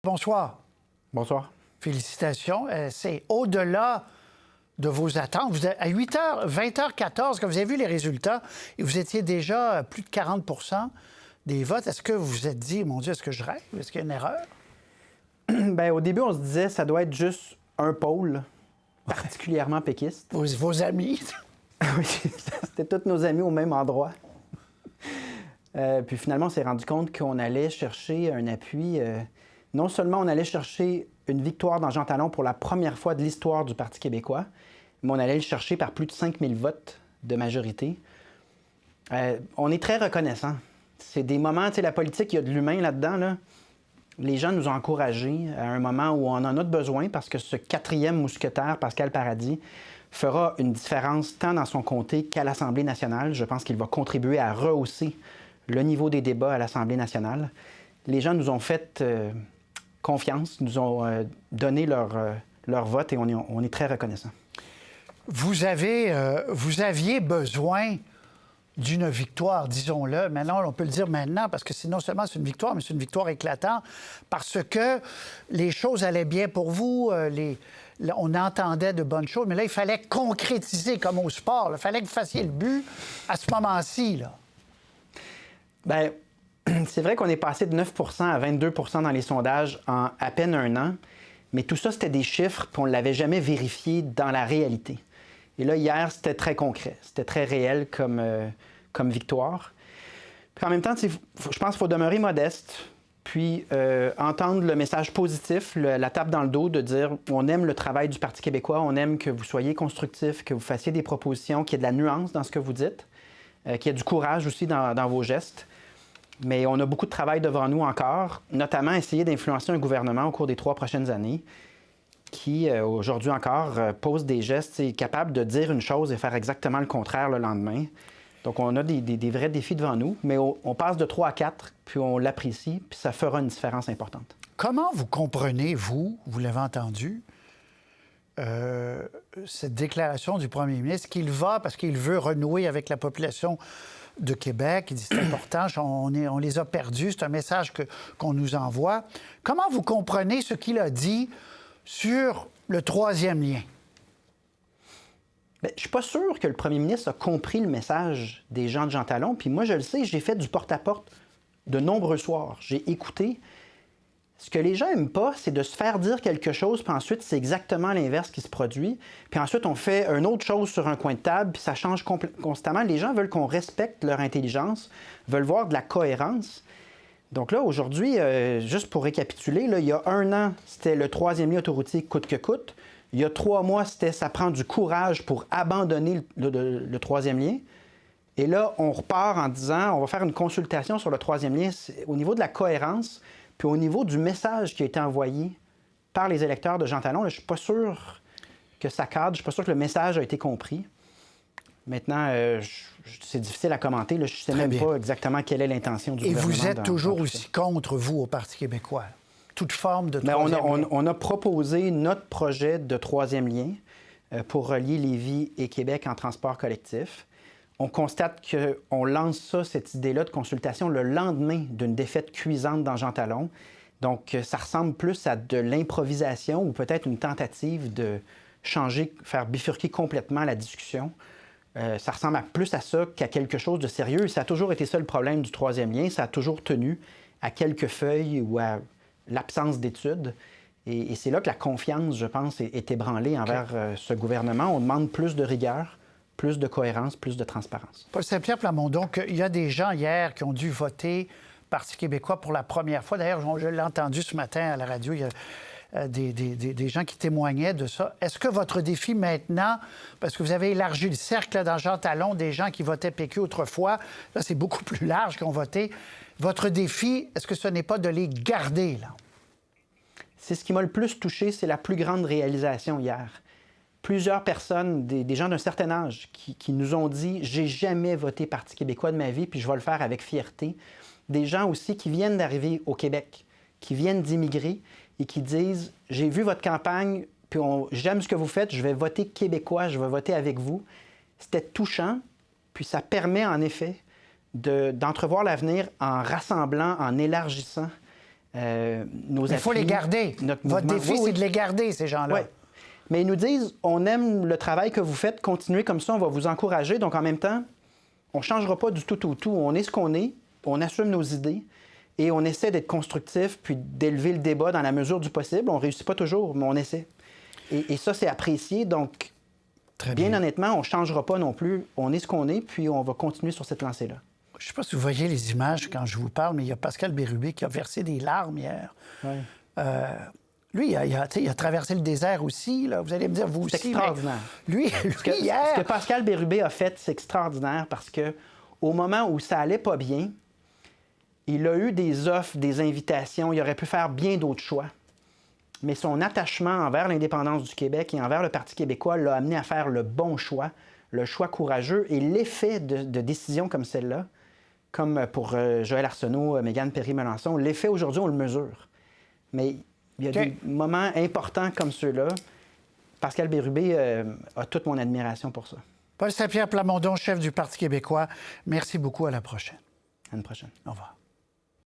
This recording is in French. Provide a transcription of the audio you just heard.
Bonsoir. Bonsoir. Félicitations. C'est au-delà de vos attentes. Vous êtes à 8h, 20h14, quand vous avez vu les résultats, et vous étiez déjà à plus de 40 des votes. Est-ce que vous vous êtes dit, mon Dieu, est-ce que je rêve? Est-ce qu'il y a une erreur? Bien, au début, on se disait ça doit être juste un pôle particulièrement péquiste. Vos amis? Oui, c'était tous nos amis au même endroit. Puis finalement, on s'est rendu compte qu'on allait chercher un appui. Non seulement on allait chercher une victoire dans Jean Talon pour la première fois de l'histoire du Parti québécois, mais on allait le chercher par plus de 5000 votes de majorité. On est très reconnaissants. C'est des moments, tu sais, la politique, il y a de l'humain là-dedans, là. Les gens nous ont encouragés à un moment où on en a besoin parce que ce quatrième mousquetaire, Pascal Paradis, fera une différence tant dans son comté qu'à l'Assemblée nationale. Je pense qu'il va contribuer à rehausser le niveau des débats à l'Assemblée nationale. Les gens nous ont fait confiance, nous ont donné leur vote et on est très reconnaissants. Vous aviez besoin d'une victoire, disons-le. Maintenant, on peut le dire maintenant, parce que non seulement c'est une victoire, mais c'est une victoire éclatante, parce que les choses allaient bien pour vous, on entendait de bonnes choses, mais là, il fallait concrétiser comme au sport. Il fallait que vous fassiez le but à ce moment-ci, là. Bien, c'est vrai qu'on est passé de 9 à 22 dans les sondages en à peine un an, mais tout ça, c'était des chiffres, puis on ne l'avait jamais vérifié dans la réalité. Et là, hier, c'était très concret, c'était très réel comme victoire. Puis en même temps, je pense qu'il faut demeurer modeste, puis entendre le message positif, la tape dans le dos de dire on aime le travail du Parti québécois, on aime que vous soyez constructif, que vous fassiez des propositions, qu'il y ait de la nuance dans ce que vous dites, qu'il y ait du courage aussi dans vos gestes. Mais on a beaucoup de travail devant nous encore, notamment essayer d'influencer un gouvernement au cours des 3 prochaines années qui, aujourd'hui encore, pose des gestes, est capable de dire une chose et faire exactement le contraire le lendemain. Donc, on a des vrais défis devant nous, mais on passe de 3 à 4, puis on l'apprécie, puis ça fera une différence importante. Comment vous comprenez, vous l'avez entendu, cette déclaration du premier ministre qu'il va, parce qu'il veut renouer avec la population de Québec, il dit c'est important, on les a perdus, c'est un message qu'on nous envoie. Comment vous comprenez ce qu'il a dit sur le troisième lien? Bien, je ne suis pas sûr que le premier ministre a compris le message des gens de Jean Talon. Puis moi, je le sais, j'ai fait du porte-à-porte de nombreux soirs. J'ai écouté. Ce que les gens n'aiment pas, c'est de se faire dire quelque chose, puis ensuite, c'est exactement l'inverse qui se produit. Puis ensuite, on fait une autre chose sur un coin de table, puis ça change constamment. Les gens veulent qu'on respecte leur intelligence, veulent voir de la cohérence. Donc là, aujourd'hui, juste pour récapituler, là, il y a 1 an, c'était le troisième lien autoroutier coûte que coûte. Il y a 3 mois, c'était ça prend du courage pour abandonner le troisième lien. Et là, on repart en disant, on va faire une consultation sur le troisième lien. Au niveau de la cohérence, puis au niveau du message qui a été envoyé par les électeurs de Jean Talon, là, je ne suis pas sûr que ça cadre, je ne suis pas sûr que le message a été compris. Maintenant, c'est difficile à commenter. Là, je ne sais même pas exactement quelle est l'intention du gouvernement. Et vous êtes toujours aussi contre, vous, au Parti québécois? Toute forme de troisième lien? On a proposé notre projet de troisième lien pour relier Lévis et Québec en transport collectif. On constate qu'on lance cette idée-là de consultation le lendemain d'une défaite cuisante dans Jean Talon. Donc, ça ressemble plus à de l'improvisation ou peut-être une tentative de changer, faire bifurquer complètement la discussion. Ça ressemble plus à ça qu'à quelque chose de sérieux. Ça a toujours été ça le problème du troisième lien. Ça a toujours tenu à quelques feuilles ou à l'absence d'études. Et c'est là que la confiance, je pense, est ébranlée envers ce gouvernement. On demande plus de rigueur, plus de cohérence, plus de transparence. Paul Saint-Pierre Plamondon, il y a des gens hier qui ont dû voter Parti québécois pour la première fois. D'ailleurs, je l'ai entendu ce matin à la radio, il y a des gens qui témoignaient de ça. Est-ce que votre défi maintenant, parce que vous avez élargi le cercle là, dans Jean Talon, des gens qui votaient PQ autrefois, là c'est beaucoup plus large qui ont voté, votre défi, est-ce que ce n'est pas de les garder, là? C'est ce qui m'a le plus touché, c'est la plus grande réalisation hier. Plusieurs personnes, des gens d'un certain âge, qui nous ont dit « J'ai jamais voté Parti québécois de ma vie, puis je vais le faire avec fierté ». Des gens aussi qui viennent d'arriver au Québec, qui viennent d'immigrer et qui disent « J'ai vu votre campagne, puis j'aime ce que vous faites, je vais voter québécois, je vais voter avec vous ». C'était touchant, puis ça permet en effet d'entrevoir l'avenir en rassemblant, en élargissant nos Il faut appuis, les garder. notre Votre mouvement. défi, Oui, c'est oui. de les garder, ces gens-là. Oui. Mais ils nous disent, on aime le travail que vous faites, continuez comme ça, on va vous encourager. Donc, en même temps, on ne changera pas du tout au tout. On est ce qu'on est, on assume nos idées et on essaie d'être constructif puis d'élever le débat dans la mesure du possible. On ne réussit pas toujours, mais on essaie. Et ça, c'est apprécié. Donc, Très bien bien. honnêtement, on ne changera pas non plus. On est ce qu'on est, puis on va continuer sur cette lancée-là. Je ne sais pas si vous voyez les images quand je vous parle, mais il y a Pascal Bérubé qui a versé des larmes hier. Oui. Lui, il a traversé le désert aussi. Là. Vous allez me dire, vous aussi. C'est extraordinaire. mais Lui, hier... Ce que Pascal Bérubé a fait, c'est extraordinaire parce que au moment où ça allait pas bien, il a eu des offres, des invitations. Il aurait pu faire bien d'autres choix. Mais son attachement envers l'indépendance du Québec et envers le Parti québécois l'a amené à faire le bon choix, le choix courageux. Et l'effet de décisions comme celle-là, comme pour Joël Arsenault, Mégane Perry-Melançon, l'effet aujourd'hui, on le mesure. Mais il y a des moments importants comme ceux-là. Pascal Bérubé a toute mon admiration pour ça. Paul Saint-Pierre Plamondon, chef du Parti québécois, merci beaucoup. À la prochaine. À une prochaine. Au revoir.